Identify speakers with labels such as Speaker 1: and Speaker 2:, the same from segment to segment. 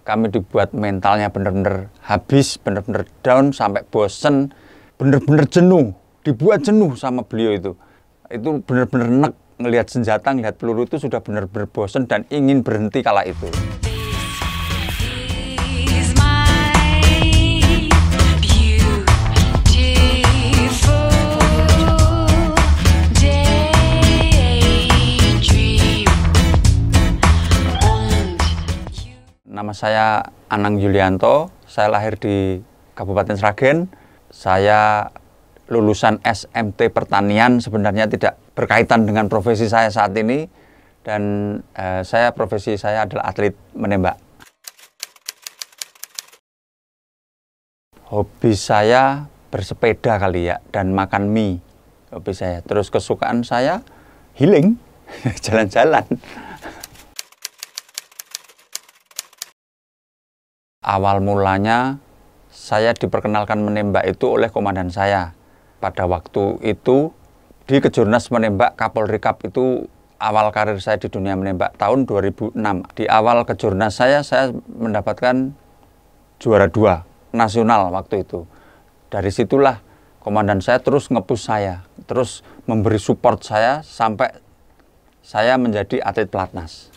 Speaker 1: kami dibuat mentalnya benar-benar habis, benar-benar down, sampai bosen, benar-benar jenuh, dibuat jenuh sama beliau itu. Itu benar-benar nek, ngelihat senjata, ngelihat peluru itu sudah benar-benar bosen dan ingin berhenti kala itu. Nama saya Anang Yulianto, saya lahir di Kabupaten Sragen. Saya lulusan SMT Pertanian, sebenarnya tidak berkaitan dengan profesi saya saat ini. Dan profesi saya adalah atlet menembak. Hobi saya bersepeda kali ya, dan makan mie. Hobi saya. Terus kesukaan saya healing, jalan-jalan. Awal mulanya saya diperkenalkan menembak itu oleh komandan saya. Pada waktu itu di Kejurnas Menembak Kapolri Cup itu awal karir saya di dunia menembak tahun 2006. Di awal Kejurnas saya mendapatkan juara 2 nasional waktu itu. Dari situlah komandan saya terus nge-push saya, terus memberi support saya sampai saya menjadi atlet pelatnas.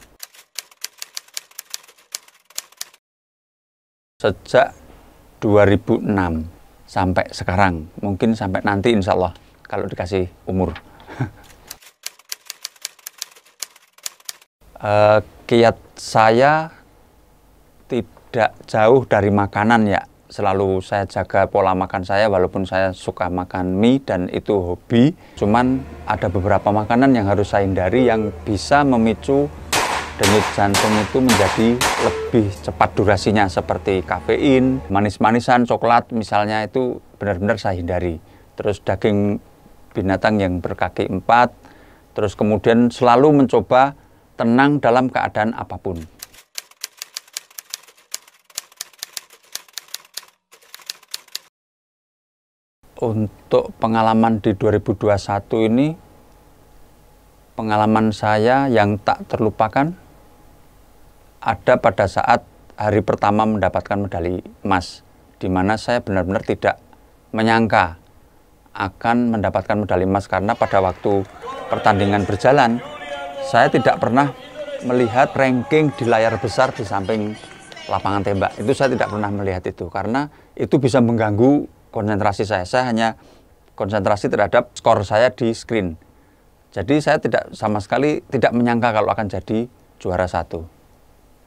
Speaker 1: Sejak 2006 sampai sekarang, mungkin sampai nanti insya Allah kalau dikasih umur. Kiat saya tidak jauh dari makanan ya, selalu saya jaga pola makan saya walaupun saya suka makan mie dan itu hobi. Cuman ada beberapa makanan yang harus saya hindari yang bisa memicu denyut jantung itu menjadi lebih cepat durasinya, seperti kafein, manis-manisan, coklat misalnya, itu benar-benar saya hindari. Terus daging binatang yang berkaki 4, terus kemudian selalu mencoba tenang dalam keadaan apapun. Untuk pengalaman di 2021 ini, pengalaman saya yang tak terlupakan ada pada saat hari pertama mendapatkan medali emas, di mana saya benar-benar tidak menyangka akan mendapatkan medali emas, karena pada waktu pertandingan berjalan, saya tidak pernah melihat ranking di layar besar di samping lapangan tembak. Itu saya tidak pernah melihat itu, karena itu bisa mengganggu konsentrasi saya. Saya hanya konsentrasi terhadap skor saya di screen. Jadi saya sama sekali tidak menyangka kalau akan jadi juara 1.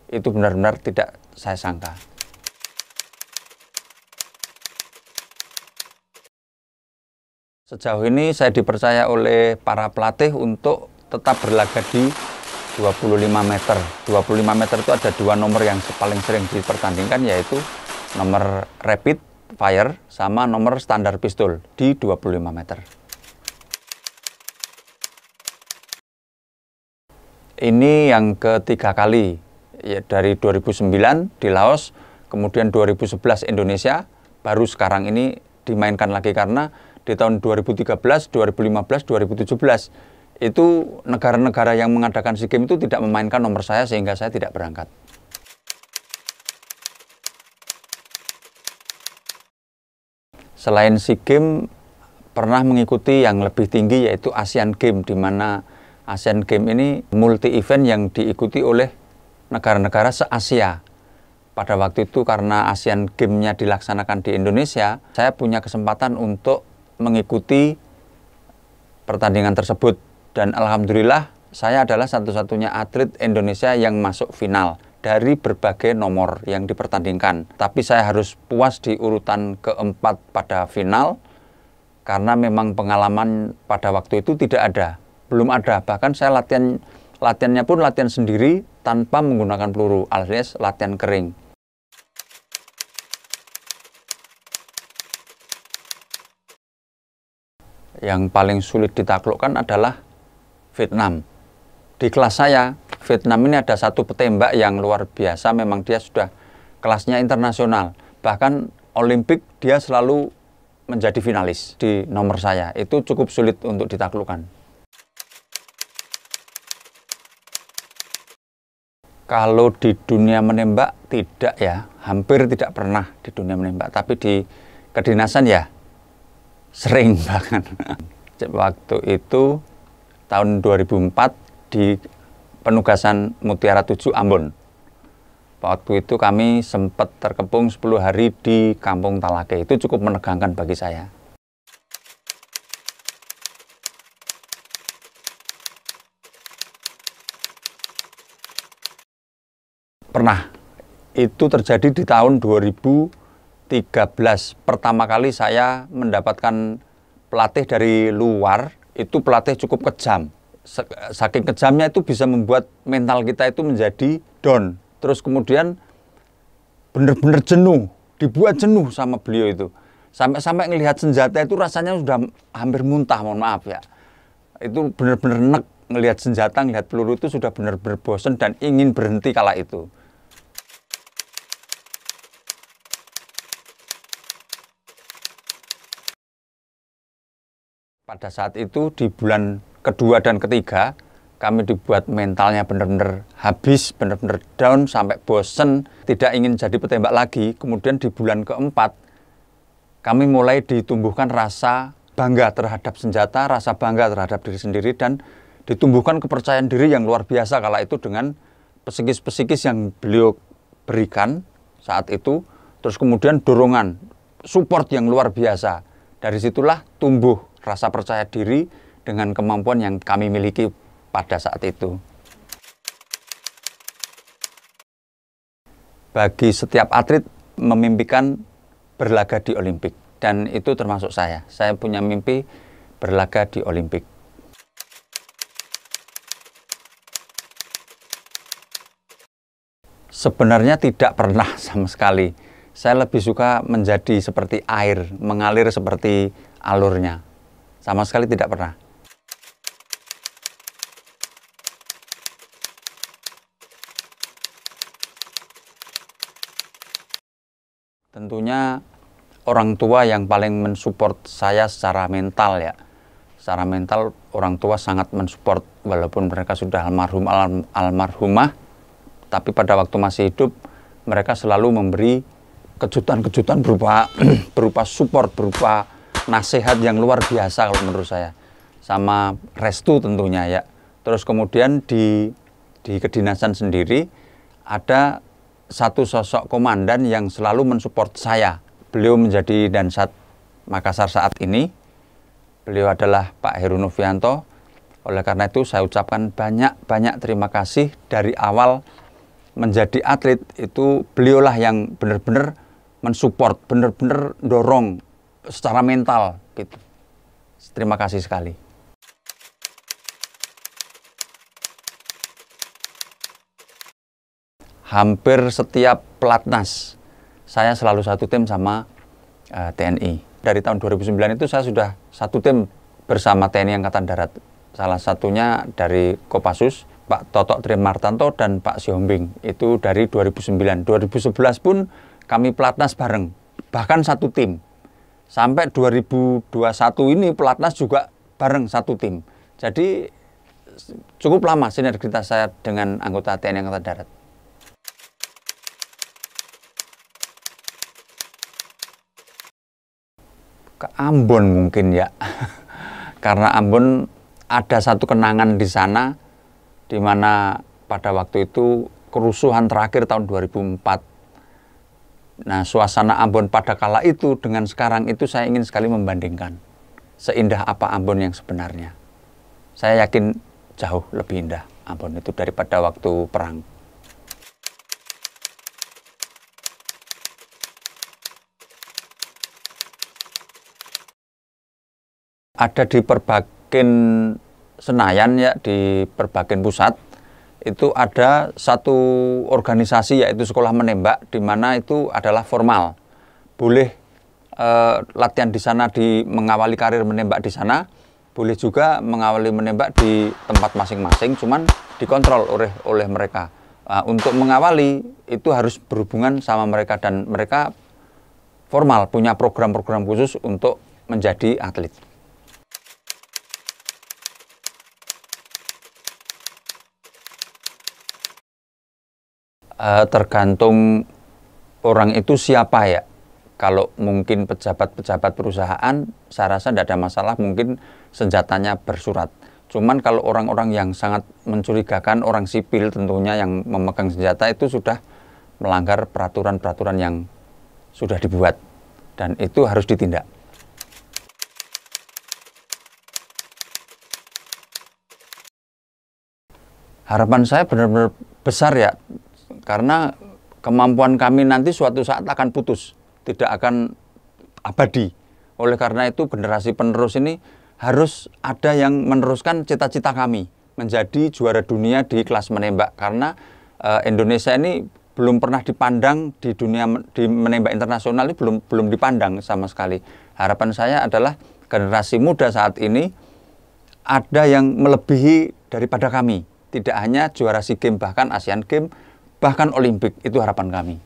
Speaker 1: Itu benar-benar tidak saya sangka. Sejauh ini saya dipercaya oleh para pelatih untuk tetap berlaga di 25 meter. 25 meter itu ada 2 nomor yang paling sering dipertandingkan, yaitu nomor rapid fire sama nomor standar pistol di 25 meter. Ini yang ketiga kali. Ya, dari 2009 di Laos, kemudian 2011 Indonesia, baru sekarang ini dimainkan lagi, karena di tahun 2013, 2015, 2017 itu negara-negara yang mengadakan SEA Games itu tidak memainkan nomor saya, sehingga saya tidak berangkat. Selain SEA Games, pernah mengikuti yang lebih tinggi, yaitu Asian Games, di mana Asian Games ini multi event yang diikuti oleh negara-negara se-Asia. Pada waktu itu karena Asian Games-nya dilaksanakan di Indonesia, saya punya kesempatan untuk mengikuti pertandingan tersebut. Dan alhamdulillah saya adalah satu-satunya atlet Indonesia yang masuk final dari berbagai nomor yang dipertandingkan. Tapi saya harus puas di urutan keempat pada final, karena memang pengalaman pada waktu itu tidak ada. Belum ada, bahkan saya latihannya pun latihan sendiri tanpa menggunakan peluru, alias latihan kering. Yang paling sulit ditaklukkan adalah Vietnam. Di kelas saya, Vietnam ini ada satu petembak yang luar biasa, memang dia sudah kelasnya internasional. Bahkan Olimpik dia selalu menjadi finalis di nomor saya. Itu cukup sulit untuk ditaklukkan. Kalau di dunia menembak tidak ya, hampir tidak pernah di dunia menembak. Tapi di kedinasan ya sering bahkan. Waktu itu tahun 2004 di penugasan Mutiara 7 Ambon. Waktu itu kami sempat terkepung 10 hari di Kampung Talake. Itu cukup menegangkan bagi saya. Pernah. Itu terjadi di tahun 2013. Pertama kali saya mendapatkan pelatih dari luar, itu pelatih cukup kejam. Saking kejamnya itu bisa membuat mental kita itu menjadi down. Terus kemudian benar-benar jenuh, dibuat jenuh sama beliau itu. Sampai-sampai ngelihat senjata itu rasanya sudah hampir muntah, mohon maaf ya. Itu benar-benar nek ngelihat senjata, ngelihat peluru itu sudah benar-benar bosan dan ingin berhenti kala itu. Pada saat itu di bulan kedua dan ketiga kami dibuat mentalnya benar-benar habis, benar-benar down sampai bosen, tidak ingin jadi petembak lagi. Kemudian di bulan keempat kami mulai ditumbuhkan rasa bangga terhadap senjata, rasa bangga terhadap diri sendiri, dan ditumbuhkan kepercayaan diri yang luar biasa kala itu dengan pesikis-pesikis yang beliau berikan saat itu. Terus kemudian dorongan, support yang luar biasa. Dari situlah tumbuh rasa percaya diri dengan kemampuan yang kami miliki pada saat itu. Bagi setiap atlet memimpikan berlaga di Olimpik, dan itu termasuk saya. Saya punya mimpi berlaga di Olimpik. Sebenarnya tidak pernah sama sekali. Saya lebih suka menjadi seperti air, mengalir seperti alurnya. Sama sekali tidak pernah. Tentunya orang tua yang paling mensupport saya secara mental ya. Secara mental orang tua sangat mensupport, walaupun mereka sudah almarhumah, tapi pada waktu masih hidup mereka selalu memberi kejutan-kejutan berupa support, berupa nasihat yang luar biasa kalau menurut saya, sama restu tentunya ya. Terus kemudian di kedinasan sendiri ada satu sosok komandan yang selalu mensupport saya. Beliau menjadi Dansat Makassar saat ini. Beliau adalah Pak Heru Novianto. Oleh karena itu saya ucapkan banyak terima kasih. Dari awal menjadi atlet itu beliaulah yang benar-benar mensupport, benar-benar dorong secara mental gitu. Terima kasih sekali. Hampir setiap pelatnas saya selalu satu tim sama TNI. Dari tahun 2009 itu saya sudah satu tim bersama TNI Angkatan Darat. Salah satunya dari Kopassus, Pak Totok Trimartanto dan Pak Siombing. Itu dari 2009. 2011 pun kami pelatnas bareng, bahkan satu tim. Sampai 2021 ini pelatnas juga bareng satu tim. Jadi cukup lama sinergitas saya dengan anggota TNI Angkatan Darat. Ke Ambon mungkin ya, karena Ambon ada satu kenangan di sana, di mana pada waktu itu kerusuhan terakhir tahun 2004. Nah, suasana Ambon pada kala itu dengan sekarang itu saya ingin sekali membandingkan. Seindah apa Ambon yang sebenarnya. Saya yakin jauh lebih indah Ambon itu daripada waktu perang. Ada di Perbakin Senayan ya, di Perbakin Pusat. Itu ada satu organisasi yaitu sekolah menembak, di mana itu adalah formal. Boleh latihan di sana, mengawali karir menembak di sana, boleh juga mengawali menembak di tempat masing-masing, cuman dikontrol oleh mereka. Untuk mengawali itu harus berhubungan sama mereka, dan mereka formal punya program-program khusus untuk menjadi atlet. Tergantung orang itu siapa ya. Kalau mungkin pejabat-pejabat perusahaan, saya rasa tidak ada masalah, mungkin senjatanya bersurat. Cuman kalau orang-orang yang sangat mencurigakan, orang sipil tentunya yang memegang senjata itu sudah melanggar peraturan-peraturan yang sudah dibuat. Dan itu harus ditindak. Harapan saya benar-benar besar ya, karena kemampuan kami nanti suatu saat akan putus, tidak akan abadi. Oleh karena itu generasi penerus ini harus ada yang meneruskan cita-cita kami menjadi juara dunia di kelas menembak, karena Indonesia ini belum pernah dipandang di dunia di menembak internasional, ini belum dipandang sama sekali. Harapan saya adalah generasi muda saat ini ada yang melebihi daripada kami, tidak hanya juara SEA Games, bahkan Asian Games, bahkan Olimpik, itu harapan kami.